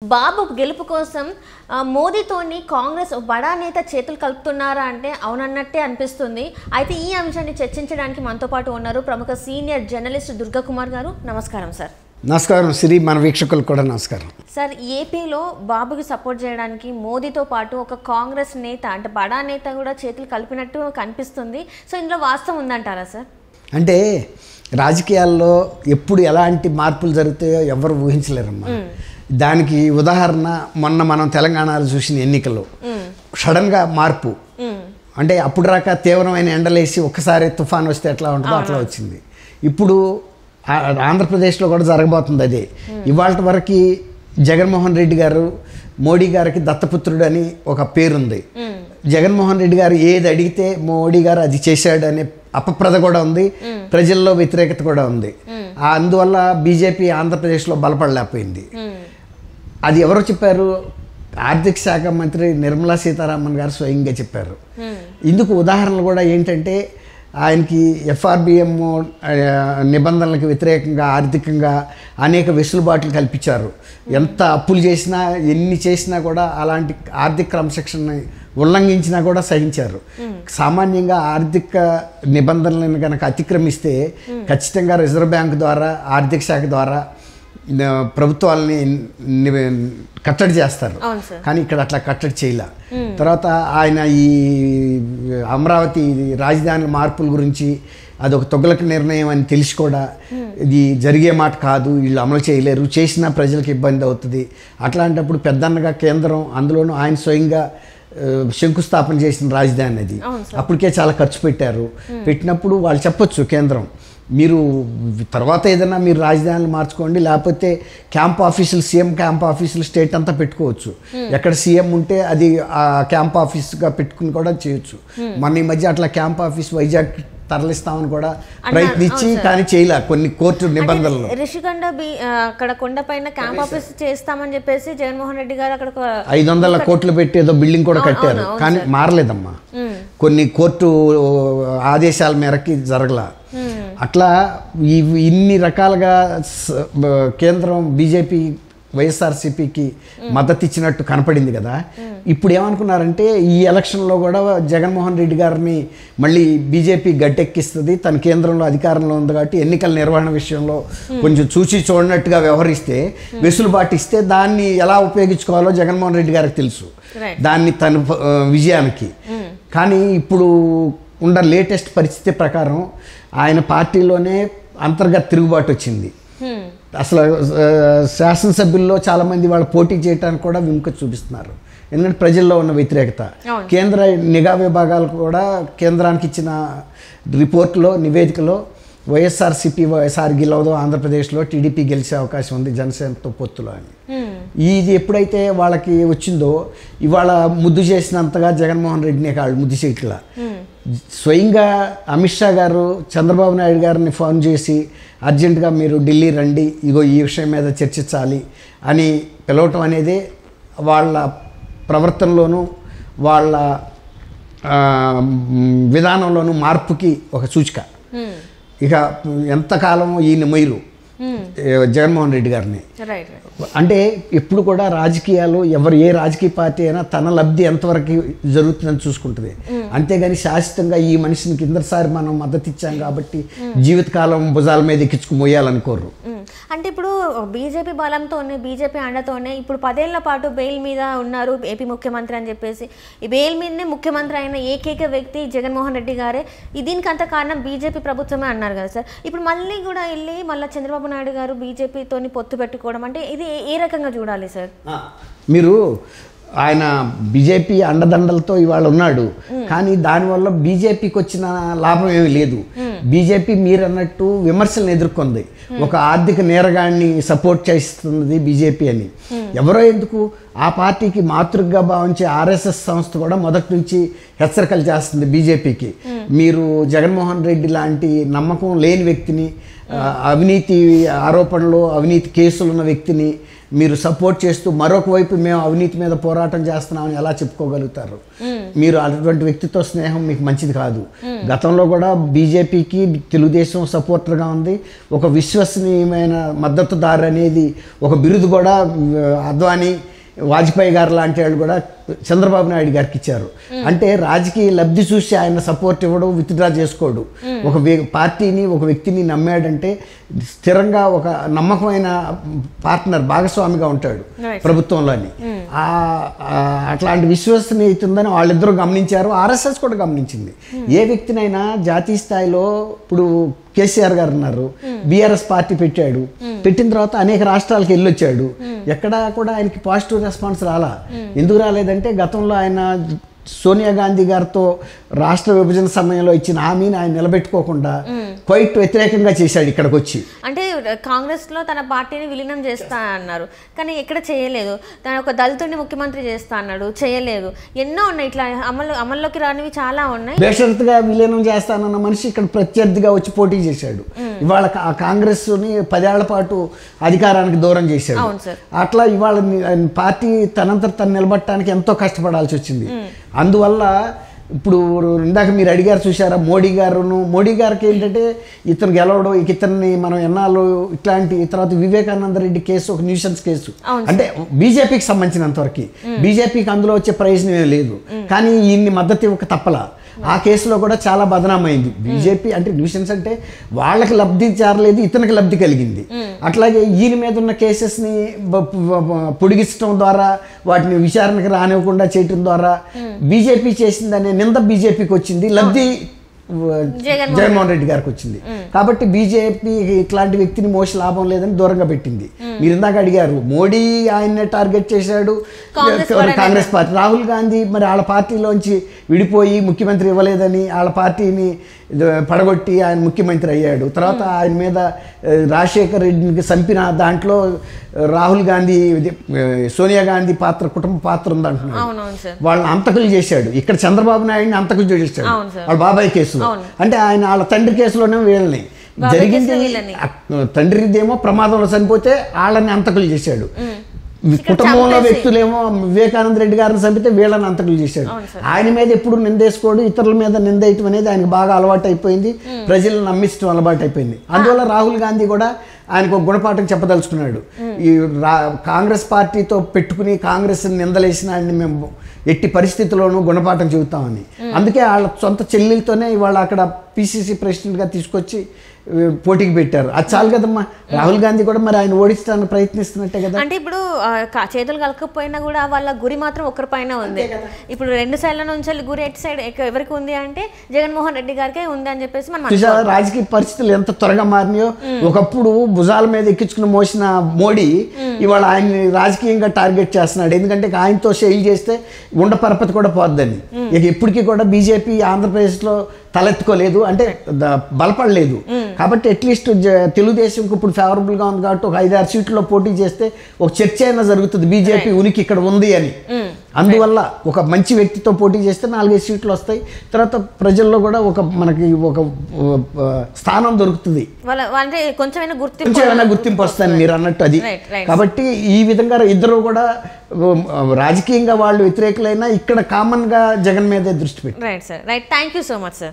బాబు గెలుపు కోసం మోదీతోని కాంగ్రెస్ బడా నేత చేతులు కలుపుతున్నారా అంటే అవునన్నట్టే అనిపిస్తుంది. అయితే ఈ అంశాన్ని చర్చించడానికి మనతో పాటు ఉన్నారు ప్రముఖ సీనియర్ జర్నలిస్ట్ దుర్గా కుమార్ గారు. నమస్కారం సార్. నమస్కారం శ్రీ, మన వీక్షకులు కూడా నమస్కారం సార్. ఏపీలో బాబుకి సపోర్ట్ చేయడానికి మోదీతో పాటు ఒక కాంగ్రెస్ నేత అంటే బడా నేత కూడా చేతులు కలిపినట్టు కనిపిస్తుంది. సో ఇందులో వాస్తవం ఉందంటారా సార్? అంటే రాజకీయాల్లో ఎప్పుడు ఎలాంటి మార్పులు జరుగుతాయో ఎవరు ఊహించలేరమ్మా. దానికి ఉదాహరణ మొన్న మనం తెలంగాణలో చూసిన ఎన్నికల్లో సడన్గా మార్పు. అంటే అప్పుడు రాక తీవ్రమైన ఎండలేసి ఒక్కసారి తుఫాన్ వస్తే ఎట్లా ఉంటుందో అట్లా వచ్చింది. ఇప్పుడు ఆంధ్రప్రదేశ్లో కూడా జరగబోతుంది అదే. ఇవాళ వరకు జగన్మోహన్ రెడ్డి గారు మోడీ గారికి దత్తపుత్రుడు అని ఒక పేరుంది. జగన్మోహన్ రెడ్డి గారు ఏది అడిగితే మోడీ గారు అది చేశాడు అనే అపప్రద కూడా ఉంది, ప్రజల్లో వ్యతిరేకత కూడా ఉంది. అందువల్ల బీజేపీ ఆంధ్రప్రదేశ్లో బలపడలేకపోయింది. అది ఎవరో చెప్పారు? ఆర్థిక శాఖ మంత్రి నిర్మలా సీతారామన్ గారు స్వయంగా చెప్పారు. ఇందుకు ఉదాహరణలు కూడా ఏంటంటే ఆయనకి ఎఫ్ఆర్బిఎం నిబంధనలకు వ్యతిరేకంగా ఆర్థికంగా అనేక వెసులుబాట్లు కల్పించారు. ఎంత అప్పులు చేసినా ఎన్ని చేసినా కూడా అలాంటి ఆర్థిక క్రమశిక్షణని ఉల్లంఘించినా కూడా సహించారు. సామాన్యంగా ఆర్థిక నిబంధనలను కనుక అతిక్రమిస్తే ఖచ్చితంగా రిజర్వ్ బ్యాంక్ ద్వారా ఆర్థిక శాఖ ద్వారా ప్రభుత్వాలని కట్టడి చేస్తారు. కానీ ఇక్కడ అట్లా కట్టడి చేయలే. తర్వాత ఆయన ఈ అమరావతి రాజధాని మార్పుల గురించి అదొక తొగలక నిర్ణయం అని తెలిసి కూడా ఇది జరిగే మాట కాదు, వీళ్ళు అమలు చేయలేరు, చేసినా ప్రజలకు ఇబ్బంది అవుతుంది. అట్లాంటప్పుడు పెద్దన్నగా కేంద్రం, అందులోనూ ఆయన స్వయంగా శంకుస్థాపన చేసిన రాజధాని అది, అప్పటికే చాలా ఖర్చు పెట్టినప్పుడు వాళ్ళు చెప్పొచ్చు కేంద్రం, మీరు తర్వాత ఏదైనా మీరు రాజధానులు మార్చుకోండి, లేకపోతే క్యాంప్ ఆఫీసులు, సీఎం క్యాంప్ ఆఫీసులు స్టేట్ అంతా పెట్టుకోవచ్చు. ఎక్కడ సీఎం ఉంటే అది ఆ క్యాంప్ ఆఫీస్గా పెట్టుకుని కూడా చేయొచ్చు. మన ఈ మధ్య అట్లా క్యాంప్ ఆఫీస్ వైజాగ్ తరలిస్తామని కూడా ప్రయత్నించి కానీ చేయలే కొన్ని కోర్టు నిబంధనలు. రిషికొండ అక్కడ కొండపైన క్యాంప్ ఆఫీస్ చేస్తామని చెప్పేసి జగన్మోహన్ రెడ్డి గారు అక్కడ 500 కోట్లు పెట్టి ఏదో బిల్డింగ్ కూడా కట్టారు, కానీ మారలేదమ్మా. కొన్ని కోర్టు ఆదేశాల మేరకి జరగల. అట్లా ఇన్ని రకాలుగా కేంద్రం బీజేపీ వైఎస్ఆర్సీపీకి మద్దతు ఇచ్చినట్టు కనపడింది కదా. ఇప్పుడు ఏమనుకున్నారంటే ఈ ఎలక్షన్లో కూడా జగన్మోహన్ రెడ్డి గారిని మళ్ళీ బీజేపీ గట్టెక్కిస్తుంది, తన కేంద్రంలో అధికారంలో ఉంది కాబట్టి ఎన్నికల నిర్వహణ విషయంలో కొంచెం చూసి చూడనట్టుగా వ్యవహరిస్తే, వెసులుబాటు ఇస్తే దాన్ని ఎలా ఉపయోగించుకోవాలో జగన్మోహన్ రెడ్డి గారికి తెలుసు, దాన్ని తన విజయానికి. కానీ ఇప్పుడు ఉన్న లేటెస్ట్ పరిస్థితి ప్రకారం ఆయన పార్టీలోనే అంతర్గత తిరుగుబాటు వచ్చింది. అసలు శాసనసభ్యుల్లో చాలామంది వాళ్ళు పోటీ చేయడానికి కూడా విముఖత చూపిస్తున్నారు, ఎందుకంటే ప్రజల్లో ఉన్న వ్యతిరేకత. కేంద్ర నిఘా విభాగాలు కూడా కేంద్రానికి ఇచ్చిన రిపోర్టులో, నివేదికలో వైఎస్ఆర్సీపీ వైఎస్ఆర్ గెలవదో, ఆంధ్రప్రదేశ్లో టీడీపీ గెలిచే అవకాశం ఉంది జనసేనతో పొత్తులో అని. ఇది ఎప్పుడైతే వాళ్ళకి వచ్చిందో, ఇవాళ ముద్దు చేసినంతగా జగన్మోహన్ రెడ్డిని కాళ్ళు ముద్దు చేయట్లా. స్వయంగా అమిత్ షా గారు చంద్రబాబు నాయుడు గారిని ఫోన్ చేసి అర్జెంటుగా మీరు ఢిల్లీ రండి, ఇగో ఈ విషయం మీద చర్చించాలి అని పిలవటం అనేది వాళ్ళ ప్రవర్తనలోనూ వాళ్ళ విధానంలోనూ మార్పుకి ఒక సూచిక. ఇక ఎంతకాలం ఈయన మొయ్యరు జగన్మోహన్ రెడ్డి గారిని. అంటే ఎప్పుడు కూడా రాజకీయాలు ఏ రాజకీయ పార్టీ అయినా తన లబ్ధి ఎంతవరకు జరుగుతుందని చూసుకుంటుంది, అంతేగాని శాశ్వతంగా ఈ మనిషిని కిందసారి మనం మద్దతు ఇచ్చాం కాబట్టి జీవితకాలం భుజాల మీద ఎక్కించుకు మోయాలనుకోరు. అంటే ఇప్పుడు బీజేపీ బలంతోనే, బీజేపీ అండతోనే ఇప్పుడు 10 ఏళ్ల పాటు బెయిల్ మీద ఉన్నారు ఏపీ ముఖ్యమంత్రి అని చెప్పేసి, ఈ బెయిల్ మీదనే ముఖ్యమంత్రి అయిన ఏకైక వ్యక్తి జగన్మోహన్ రెడ్డి గారే. దీనికి అంత కారణం బీజేపీ ప్రభుత్వమే అన్నారు కదా సార్. ఇప్పుడు మళ్ళీ కూడా వెళ్ళి మళ్ళీ చంద్రబాబు నాయుడు గారు బీజేపీతోని పొత్తు పెట్టుకోవడం అంటే ఇది ఏ రకంగా చూడాలి సార్? మీరు ఆయన బీజేపీ అండదండలతో ఇవాళ ఉన్నాడు, కానీ దానివల్ల బీజేపీకి వచ్చిన లాభం ఏమీ లేదు. బీజేపీ మీరు అన్నట్టు విమర్శలను ఎదుర్కొంది, ఒక ఆర్థిక నేరగాన్ని సపోర్ట్ చేస్తున్నది బీజేపీ అని. ఎవరో ఎందుకు, ఆ పార్టీకి మాతృగా భావించే ఆర్ఎస్ఎస్ సంస్థ కూడా మొదటి నుంచి హెచ్చరికలు చేస్తుంది బీజేపీకి. మీరు జగన్మోహన్ రెడ్డి లాంటి నమ్మకం లేని వ్యక్తిని, అవినీతి ఆరోపణలు, అవినీతి కేసులు ఉన్న వ్యక్తిని మీరు సపోర్ట్ చేస్తూ మరొక వైపు మేము అవినీతి మీద పోరాటం చేస్తున్నామని ఎలా చెప్పుకోగలుగుతారు? మీరు అటువంటి వ్యక్తితో స్నేహం మీకు మంచిది కాదు. గతంలో కూడా బీజేపీకి తెలుగుదేశం సపోర్టర్గా ఉంది. ఒక విశ్వసనీయమైన మద్దతుదారు అనేది ఒక బిరుదు కూడా అద్వానీ, వాజ్పేయి గారు లాంటి వాళ్ళు కూడా చంద్రబాబు నాయుడు గారికి ఇచ్చారు. అంటే రాజకీయ లబ్ధి చూసి ఆయన సపోర్ట్ ఇవ్వడం, విత్డ్రా చేసుకోడు. ఒక పార్టీని, ఒక వ్యక్తిని నమ్మాడంటే స్థిరంగా ఒక నమ్మకమైన పార్ట్నర్, భాగస్వామిగా ఉంటాడు ప్రభుత్వంలోని. అట్లాంటి విశ్వసనీయత ఉందని వాళ్ళిద్దరూ గమనించారు. ఆర్ఎస్ఎస్ కూడా గమనించింది. ఏ వ్యక్తినైనా జాతీయ స్థాయిలో ఇప్పుడు కేసీఆర్ గారు ఉన్నారు, బీఆర్ఎస్ పార్టీ పెట్టాడు. పెట్టిన తర్వాత అనేక రాష్ట్రాలకు వెళ్ళొచ్చాడు. ఎక్కడా కూడా ఆయనకి పాజిటివ్ రెస్పాన్స్ రాలా. ఎందుకు రాలేదంటే గతంలో ఆయన సోనియా గాంధీ గారితో రాష్ట్ర విభజన సమయంలో ఇచ్చిన హామీని ఆయన నిలబెట్టుకోకుండా క్వైట్ వ్యతిరేకంగా చేశాడు ఇక్కడికి వచ్చి. అంటే కాంగ్రెస్లో తన పార్టీని విలీనం చేస్తా అన్నారు, కానీ ఎక్కడ చేయలేదు. తన ఒక దళితుడిని ముఖ్యమంత్రి చేస్తా అన్నాడు, చేయలేదు. ఎన్నో ఉన్నాయి ఇట్లా అమల్లోకి రానివి చాలా ఉన్నాయి. బేషరతుగా విలీనం చేస్తానన్న మనిషి ఇక్కడ ప్రత్యర్థిగా వచ్చి పోటీ చేశాడు. ఇవాళ కాంగ్రెస్ని 10 ఏళ్ల పాటు అధికారానికి దూరం చేశాడు. అట్లా ఇవాళ పార్టీ తనంతట తను నిలబడటానికి ఎంతో కష్టపడాల్సి వచ్చింది. అందువల్ల ఇప్పుడు ఇందాక మీరు అడిగారు చూసారా, మోడీ గారికి ఏంటంటే ఇతను గెలవడం, ఇతన్ని మనం ఎన్నాళ్ళు ఇట్లాంటి. తర్వాత వివేకానంద రెడ్డి కేసు ఒక న్యూసెన్స్ కేసు, అంటే బీజేపీకి సంబంధించినంతవరకు బీజేపీకి అందులో వచ్చే ప్రయోజనం లేదు, కానీ ఈయన్ని మద్దతు ఇవ్వక తప్పలా. ఆ కేసులో కూడా చాలా బదనామైంది. బీజేపీ అంటే న్యూసెన్స్ అంటే వాళ్ళకి లబ్ధి చేరలేదు, ఇతనికి లబ్ధి కలిగింది. అట్లాగే ఈయన మీద ఉన్న కేసెస్ని పొడిగించడం ద్వారా, వాటిని విచారణకు రానివ్వకుండా చేయటం ద్వారా బీజేపీ చేసిందనే నింద బీజేపీకి వచ్చింది, లబ్ధి జగన్మోహన్ రెడ్డి గారికి వచ్చింది. కాబట్టి బీజేపీ ఇట్లాంటి వ్యక్తిని మోసి లాభం లేదని దూరంగా పెట్టింది. మీరు ఇందాక అడిగారు, మోడీ ఆయన్నే టార్గెట్ చేశాడు, కాంగ్రెస్ పార్టీ. రాహుల్ గాంధీ మరి వాళ్ళ పార్టీలోంచి విడిపోయి ముఖ్యమంత్రి ఇవ్వలేదని వాళ్ళ పార్టీని పడగొట్టి ఆయన ముఖ్యమంత్రి అయ్యాడు. తర్వాత ఆయన మీద రాజశేఖర్ రెడ్డికి చంపిన దాంట్లో రాహుల్ గాంధీ, సోనియా గాంధీ కుటుంబ పాత్ర ఉందంటున్నాడు. వాళ్ళని అంతకులు చేశాడు. ఇక్కడ చంద్రబాబు నాయుడిని అంతకులు చేశాడు వాళ్ళ బాబాయ్ కేసులో. అంటే ఆయన వాళ్ళ తండ్రి కేసులోనే వీళ్ళని జరిగింది. తండ్రిదేమో ప్రమాదంలో చనిపోతే వాళ్ళని అంతకులు చేశాడు. కుటుంబంలో వ్యక్తులేమో వివేకానంద రెడ్డి గారిని చంపితే వీళ్ళని అంతకులు చేశాడు. ఆయన మీద ఎప్పుడు నిందేసుకోడు, ఇతరుల మీద నిందేయటం అనేది ఆయనకు బాగా అలవాటు అయిపోయింది, ప్రజలను నమ్మించడం అలవాటు అయిపోయింది. అందువల్ల రాహుల్ గాంధీ కూడా ఆయనకు ఒక గుణపాఠం చెప్పదలుచుకున్నాడు. ఈ కాంగ్రెస్ పార్టీతో పెట్టుకుని కాంగ్రెస్ నిందలేసిన ఆయన్ని మేము ఎట్టి పరిస్థితుల్లోనూ గుణపాఠం చెబుతామని. అందుకే వాళ్ళ సొంత చెల్లెలతోనే ఇవాళ అక్కడ పిసిసి ప్రెసిడెంట్గా తీసుకొచ్చి పోటీకి పెట్టారు. అది చాలు కదమ్మా. రాహుల్ గాంధీ కూడా మరి ఆయన ఓడించడానికి ప్రయత్నిస్తున్నట్టే కదా. అంటే ఇప్పుడు చేతులు కలకపోయినా కూడా వాళ్ళ గురి మాత్రం ఒకరిపైన ఉంది. ఇప్పుడు 2 సైడ్ల నుంచి గురి ఎటు సైడ్ ఎవరికి ఉంది అంటే జగన్మోహన్ రెడ్డి గారికే ఉంది అని చెప్పేసి మనం రాజకీయ పరిస్థితులు ఎంత త్వరగా మారినాయో. ఒకప్పుడు భుజాల మీద ఎక్కించుకుని మోసిన మోడీ ఇవాళ ఆయన్ని రాజకీయంగా టార్గెట్ చేస్తున్నాడు. ఎందుకంటే ఆయనతో షెయిల్ చేస్తే ఉండ పరపతి కూడా పోద్దని. ఇక ఇప్పటికీ కూడా బీజేపీ ఆంధ్రప్రదేశ్లో తలెత్తుకోలేదు, అంటే బలపడలేదు. కాబట్టి అట్లీస్ట్ తెలుగుదేశంకి ఇప్పుడు ఫేవరబుల్గా ఉంది కాబట్టి ఒక 5-6 సీట్లలో పోటీ చేస్తే ఒక చర్చ అయినా జరుగుతుంది, బీజేపీ ఉనికి ఇక్కడ ఉంది అని. అందువల్ల ఒక మంచి వ్యక్తితో పోటీ చేస్తే 4-5 సీట్లు వస్తాయి. తర్వాత ప్రజల్లో కూడా మనకి ఒక స్థానం దొరుకుతుంది, కొంచెమైనా గుర్తింపు వస్తుంది మీరు అన్నట్టు అది. కాబట్టి ఈ విధంగా ఇద్దరు కూడా రాజకీయంగా వాళ్ళు వ్యతిరేకులైనా ఇక్కడ కామన్గా జగన్ మీదే దృష్టి పెట్టి. Right sir, right. Thank you so much sir.